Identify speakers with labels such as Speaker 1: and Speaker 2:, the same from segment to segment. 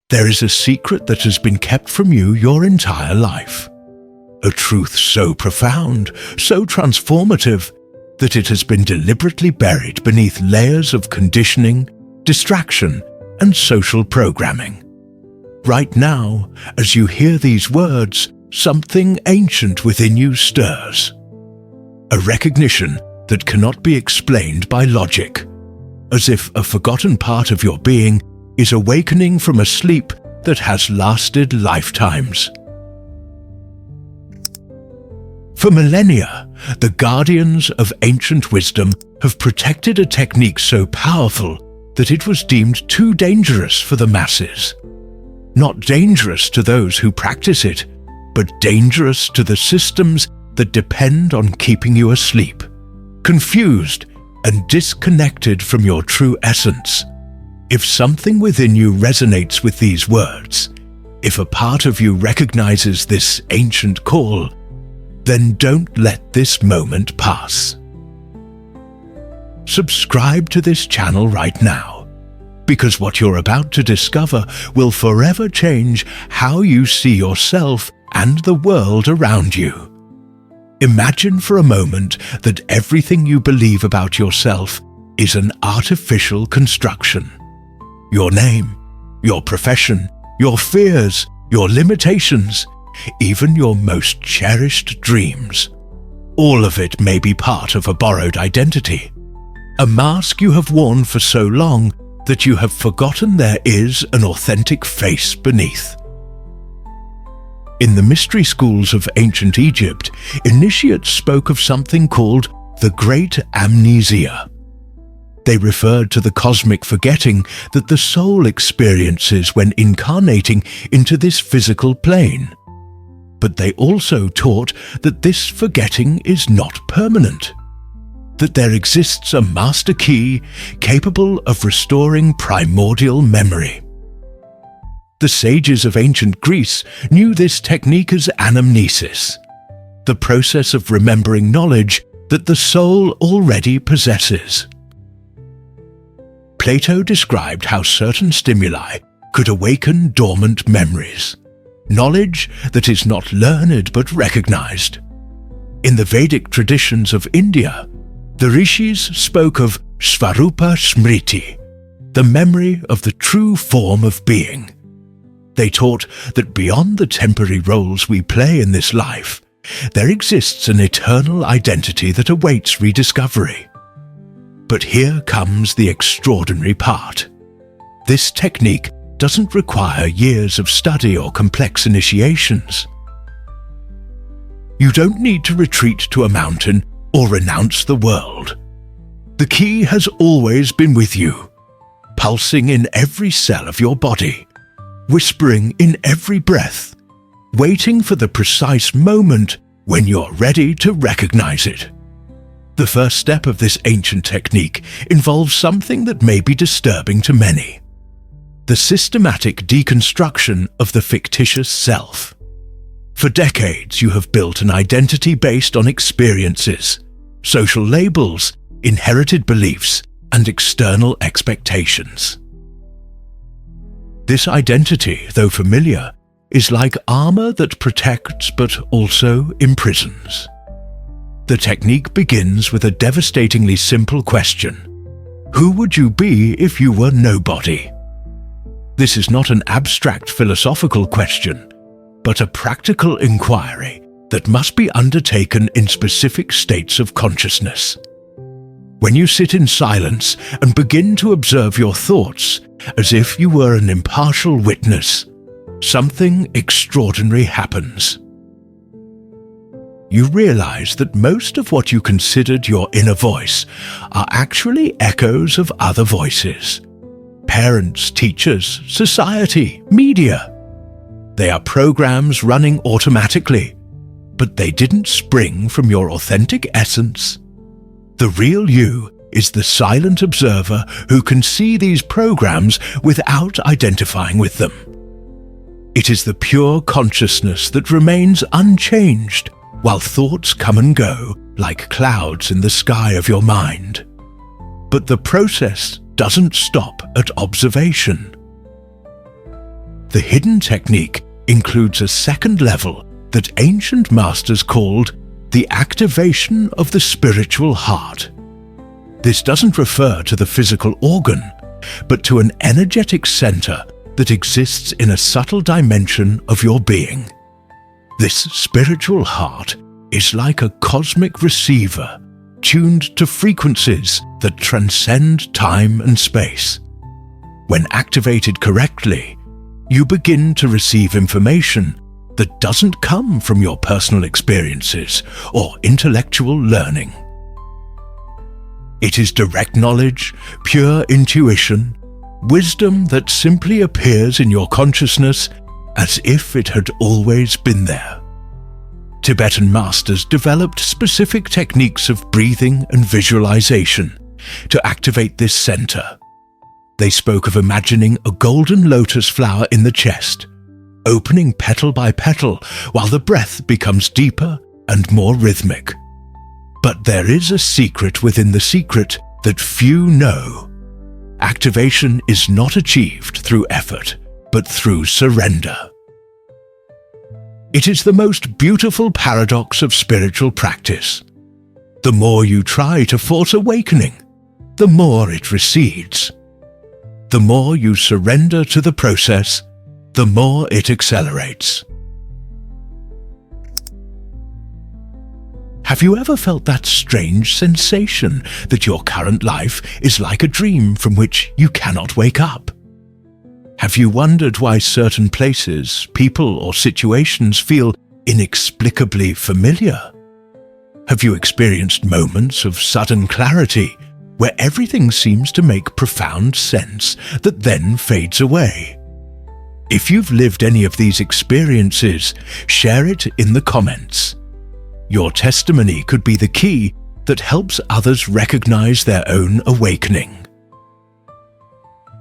Speaker 1: There is a secret that has been kept from you your entire life. A truth so profound, so transformative, that it has been deliberately buried beneath layers of conditioning, distraction, and social programming. Right now, as you hear these words, something ancient within you stirs. A recognition that cannot be explained by logic, as if a forgotten part of your being is awakening from a sleep that has lasted lifetimes. For millennia, the guardians of ancient wisdom have protected a technique so powerful that it was deemed too dangerous for the masses. Not dangerous to those who practice it, but dangerous to the systems that depend on keeping you asleep, confused and disconnected from your true essence. If something within you resonates with these words, if a part of you recognizes this ancient call, then don't let this moment pass. Subscribe to this channel right now, because what you're about to discover will forever change how you see yourself and the world around you. Imagine for a moment that everything you believe about yourself is an artificial construction. Your name, your profession, your fears, your limitations, even your most cherished dreams. All of it may be part of a borrowed identity, a mask you have worn for so long that you have forgotten there is an authentic face beneath. In the mystery schools of ancient Egypt, initiates spoke of something called the Great Amnesia. They referred to the cosmic forgetting that the soul experiences when incarnating into this physical plane. But they also taught that this forgetting is not permanent, that there exists a master key capable of restoring primordial memory. The sages of ancient Greece knew this technique as anamnesis, the process of remembering knowledge that the soul already possesses. Plato described how certain stimuli could awaken dormant memories, knowledge that is not learned but recognized. In the Vedic traditions of India, the rishis spoke of Svarupa Smriti, the memory of the true form of being. They taught that beyond the temporary roles we play in this life, there exists an eternal identity that awaits rediscovery. But here comes the extraordinary part. This technique doesn't require years of study or complex initiations. You don't need to retreat to a mountain or renounce the world. The key has always been with you, pulsing in every cell of your body, whispering in every breath, waiting for the precise moment when you're ready to recognize it. The first step of this ancient technique involves something that may be disturbing to many: the systematic deconstruction of the fictitious self. For decades, you have built an identity based on experiences, social labels, inherited beliefs, and external expectations. This identity, though familiar, is like armor that protects but also imprisons. The technique begins with a devastatingly simple question: who would you be if you were nobody? This is not an abstract philosophical question, but a practical inquiry that must be undertaken in specific states of consciousness. When you sit in silence and begin to observe your thoughts as if you were an impartial witness, something extraordinary happens. You realize that most of what you considered your inner voice are actually echoes of other voices: parents, teachers, society, media. They are programs running automatically, but they didn't spring from your authentic essence. The real you is the silent observer who can see these programs without identifying with them. It is the pure consciousness that remains unchanged while thoughts come and go like clouds in the sky of your mind. But the process doesn't stop at observation. the hidden technique includes a second level that ancient masters called the activation of the spiritual heart. This doesn't refer to the physical organ, but to an energetic center that exists in a subtle dimension of your being. This spiritual heart is like a cosmic receiver tuned to frequencies that transcend time and space. When activated correctly, you begin to receive information that doesn't come from your personal experiences or intellectual learning. It is direct knowledge, pure intuition, wisdom that simply appears in your consciousness as if it had always been there. Tibetan masters developed specific techniques of breathing and visualization to activate this center. They spoke of imagining a golden lotus flower in the chest, opening petal by petal while the breath becomes deeper and more rhythmic. But there is a secret within the secret that few know. Activation is not achieved through effort, but through surrender. It is the most beautiful paradox of spiritual practice. The more you try to force awakening, the more it recedes. The more you surrender to the process, the more it accelerates. Have you ever felt that strange sensation that your current life is like a dream from which you cannot wake up? Have you wondered why certain places, people, or situations feel inexplicably familiar? Have you experienced moments of sudden clarity where everything seems to make profound sense that then fades away? If you've lived any of these experiences, share it in the comments. Your testimony could be the key that helps others recognize their own awakening.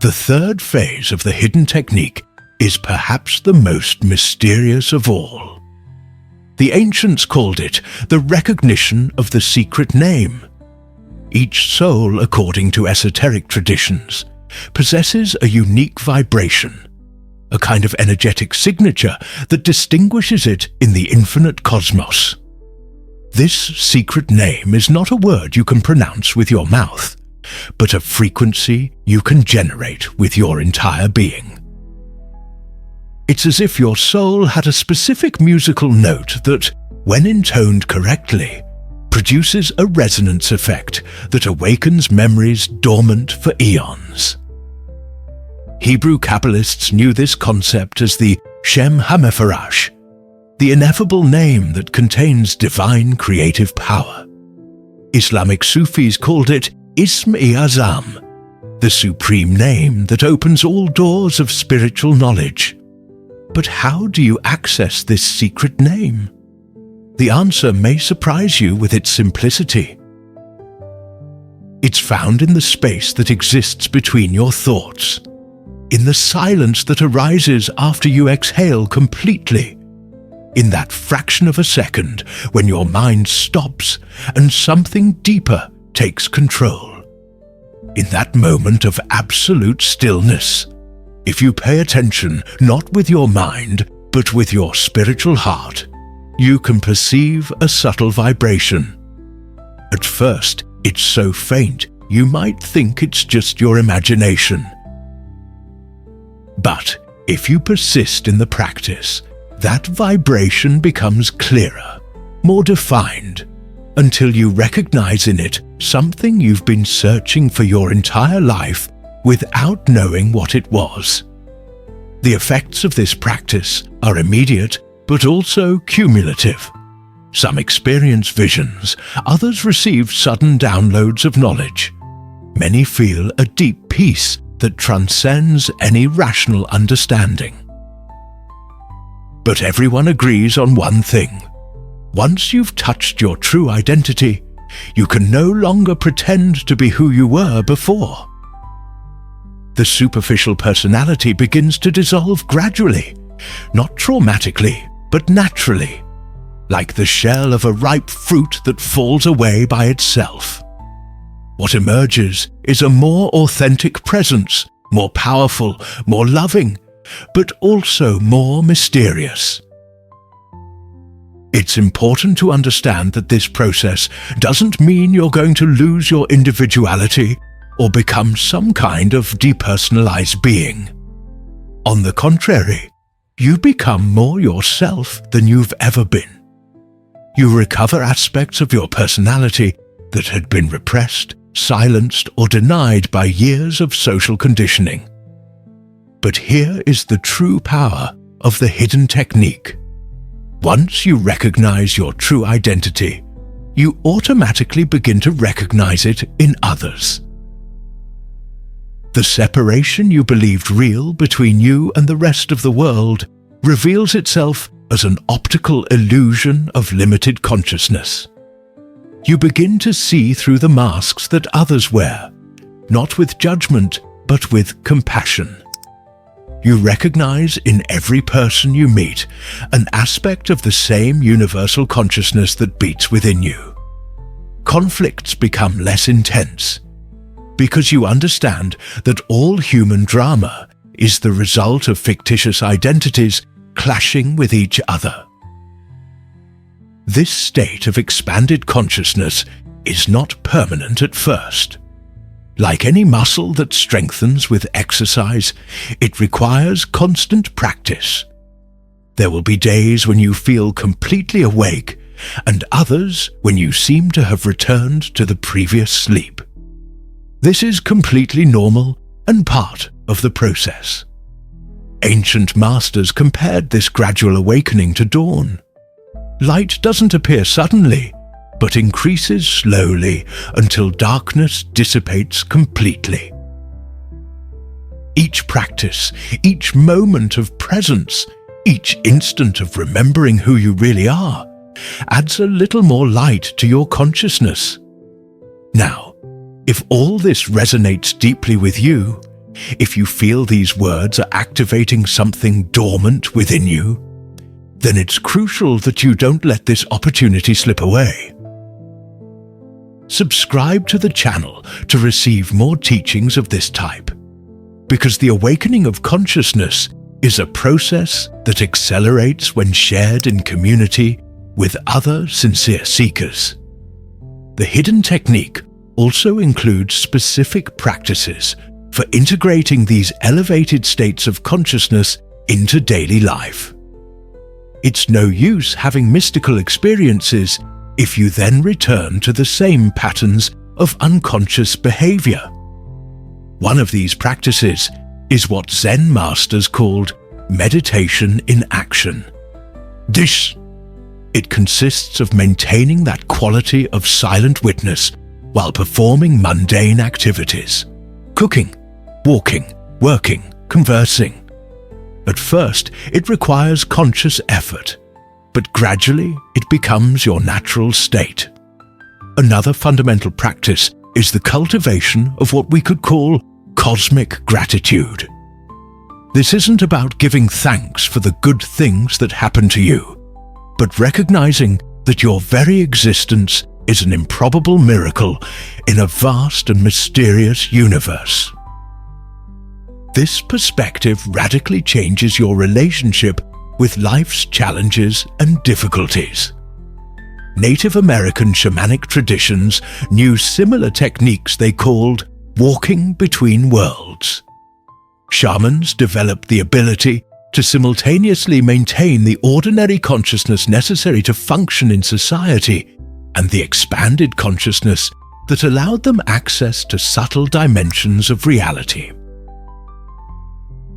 Speaker 1: The third phase of the hidden technique is perhaps the most mysterious of all. The ancients called it the recognition of the secret name. Each soul, according to esoteric traditions, possesses a unique vibration, a kind of energetic signature that distinguishes it in the infinite cosmos. This secret name is not a word you can pronounce with your mouth, but a frequency you can generate with your entire being. It's as if your soul had a specific musical note that, when intoned correctly, produces a resonance effect that awakens memories dormant for eons. Hebrew Kabbalists knew this concept as the Shem HaMefarash, the ineffable name that contains divine creative power. Islamic Sufis called it Ism-i-Azam, the supreme name that opens all doors of spiritual knowledge. But how do you access this secret name? The answer may surprise you with its simplicity. It's found in the space that exists between your thoughts, in the silence that arises after you exhale completely, in that fraction of a second when your mind stops and something deeper takes control. In that moment of absolute stillness, if you pay attention not with your mind but with your spiritual heart, you can perceive a subtle vibration. At first, it's so faint you might think it's just your imagination. But if you persist in the practice, that vibration becomes clearer, more defined, until you recognize in it something you've been searching for your entire life without knowing what it was. The effects of this practice are immediate but also cumulative. Some experience visions, others receive sudden downloads of knowledge. Many feel a deep peace that transcends any rational understanding. But everyone agrees on one thing. Once you've touched your true identity, you can no longer pretend to be who you were before. The superficial personality begins to dissolve gradually, not traumatically, but naturally, like the shell of a ripe fruit that falls away by itself. What emerges is a more authentic presence, more powerful, more loving, but also more mysterious. It's important to understand that this process doesn't mean you're going to lose your individuality or become some kind of depersonalized being. On the contrary, you become more yourself than you've ever been. You recover aspects of your personality that had been repressed, silenced, or denied by years of social conditioning. But here is the true power of the hidden technique. Once you recognize your true identity, you automatically begin to recognize it in others. The separation you believed real between you and the rest of the world reveals itself as an optical illusion of limited consciousness. You begin to see through the masks that others wear, not with judgment, but with compassion. You recognize in every person you meet an aspect of the same universal consciousness that beats within you. Conflicts become less intense because you understand that all human drama is the result of fictitious identities clashing with each other. This state of expanded consciousness is not permanent at first. Like any muscle that strengthens with exercise, it requires constant practice. There will be days when you feel completely awake, and others when you seem to have returned to the previous sleep. This is completely normal and part of the process. Ancient masters compared this gradual awakening to dawn. Light doesn't appear suddenly, but increases slowly until darkness dissipates completely. Each practice, each moment of presence, each instant of remembering who you really are, adds a little more light to your consciousness. Now, if all this resonates deeply with you, if you feel these words are activating something dormant within you, then it's crucial that you don't let this opportunity slip away. Subscribe to the channel to receive more teachings of this type, because the awakening of consciousness is a process that accelerates when shared in community with other sincere seekers. The hidden technique also includes specific practices for integrating these elevated states of consciousness into daily life. It's no use having mystical experiences if you then return to the same patterns of unconscious behavior. One of these practices is what Zen masters called meditation in action. It consists of maintaining that quality of silent witness while performing mundane activities: cooking, walking, working, conversing. At first, it requires conscious effort, but gradually it becomes your natural state. Another fundamental practice is the cultivation of what we could call cosmic gratitude. This isn't about giving thanks for the good things that happen to you, but recognizing that your very existence is an improbable miracle in a vast and mysterious universe. This perspective radically changes your relationship with life's challenges and difficulties. Native American shamanic traditions knew similar techniques they called walking between worlds. Shamans developed the ability to simultaneously maintain the ordinary consciousness necessary to function in society and the expanded consciousness that allowed them access to subtle dimensions of reality.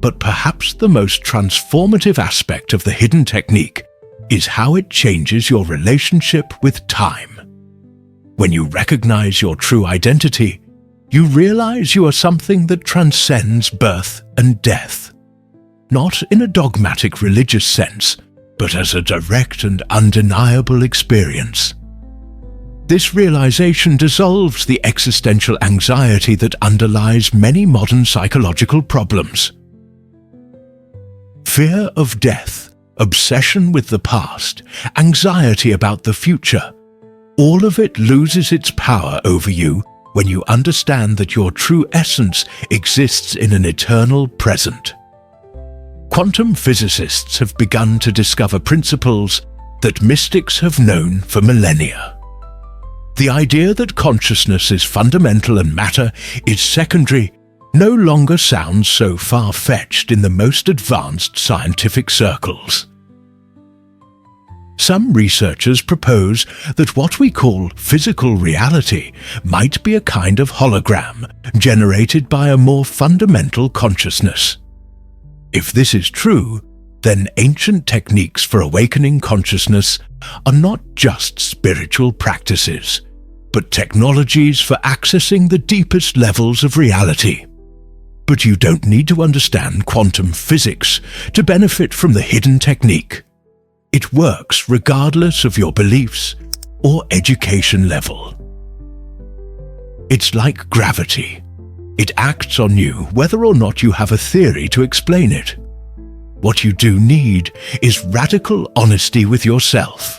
Speaker 1: But perhaps the most transformative aspect of the hidden technique is how it changes your relationship with time. When you recognize your true identity, you realize you are something that transcends birth and death. Not in a dogmatic religious sense, but as a direct and undeniable experience. This realization dissolves the existential anxiety that underlies many modern psychological problems. Fear of death, obsession with the past, anxiety about the future, all of it loses its power over you when you understand that your true essence exists in an eternal present. quantum physicists have begun to discover principles that mystics have known for millennia. The idea that consciousness is fundamental and matter is secondary no longer sounds so far-fetched in the most advanced scientific circles. Some researchers propose that what we call physical reality might be a kind of hologram generated by a more fundamental consciousness. If this is true, then ancient techniques for awakening consciousness are not just spiritual practices, but technologies for accessing the deepest levels of reality. But you don't need to understand quantum physics to benefit from the hidden technique. It works regardless of your beliefs or education level. It's like gravity. It acts on you whether or not you have a theory to explain it. What you do need is radical honesty with yourself.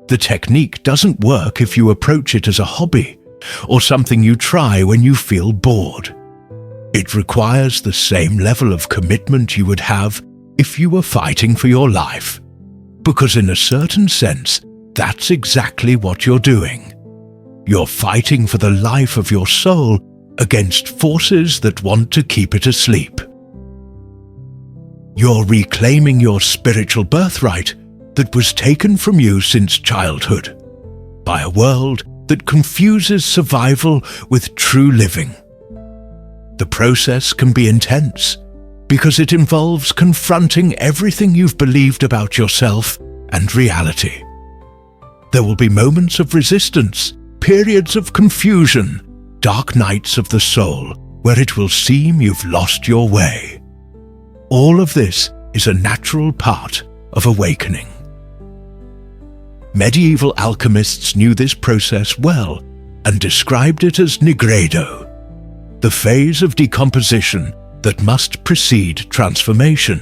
Speaker 1: The technique doesn't work if you approach it as a hobby or something you try when you feel bored. It requires the same level of commitment you would have if you were fighting for your life, because in a certain sense, that's exactly what you're doing. You're fighting for the life of your soul against forces that want to keep it asleep. You're reclaiming your spiritual birthright that was taken from you since childhood by a world that confuses survival with true living. The process can be intense because it involves confronting everything you've believed about yourself and reality. There will be moments of resistance, periods of confusion, dark nights of the soul where it will seem you've lost your way. All of this is a natural part of awakening. Medieval alchemists knew this process well and described it as nigredo, the phase of decomposition that must precede transformation.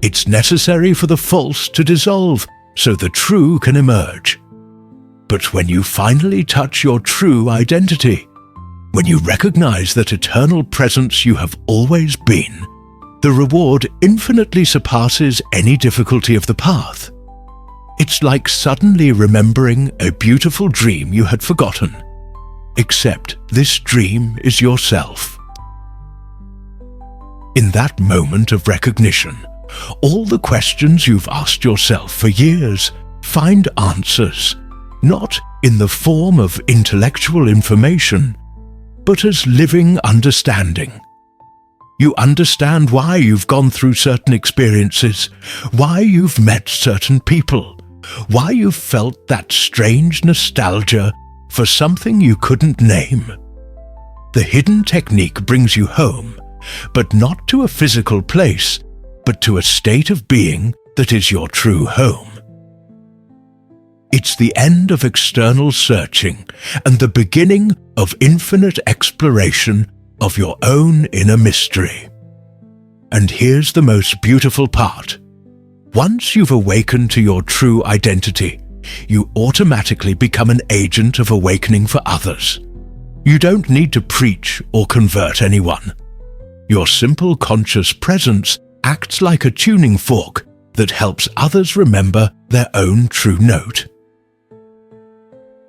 Speaker 1: It's necessary for the false to dissolve so the true can emerge. But when you finally touch your true identity, when you recognize that eternal presence you have always been, the reward infinitely surpasses any difficulty of the path. It's like suddenly remembering a beautiful dream you had forgotten, except this dream is yourself. In that moment of recognition, all the questions you've asked yourself for years find answers, not in the form of intellectual information, but as living understanding. You understand why you've gone through certain experiences, why you've met certain people, why you've felt that strange nostalgia for something you couldn't name. The hidden technique brings you home, but not to a physical place, but to a state of being that is your true home. It's the end of external searching and the beginning of infinite exploration of your own inner mystery. And here's the most beautiful part. Once you've awakened to your true identity, you automatically become an agent of awakening for others. You don't need to preach or convert anyone. Your simple conscious presence acts like a tuning fork that helps others remember their own true note.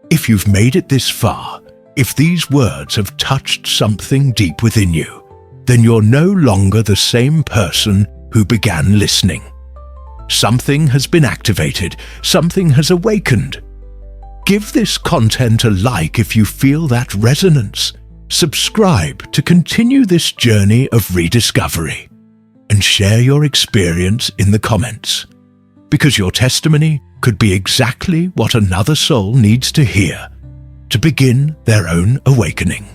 Speaker 1: If you've made it this far, if these words have touched something deep within you, then you're no longer the same person who began listening. Something has been activated, something has awakened. Give this content a like if you feel that resonance. Subscribe to continue this journey of rediscovery, and share your experience in the comments, because your testimony could be exactly what another soul needs to hear to begin their own awakening.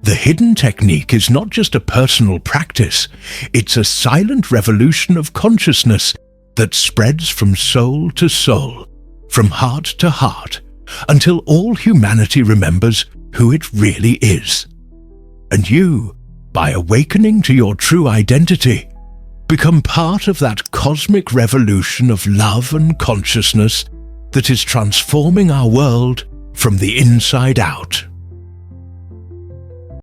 Speaker 1: The hidden technique is not just a personal practice, it's a silent revolution of consciousness that spreads from soul to soul, from heart to heart, until all humanity remembers who it really is. And you, by awakening to your true identity, become part of that cosmic revolution of love and consciousness that is transforming our world from the inside out.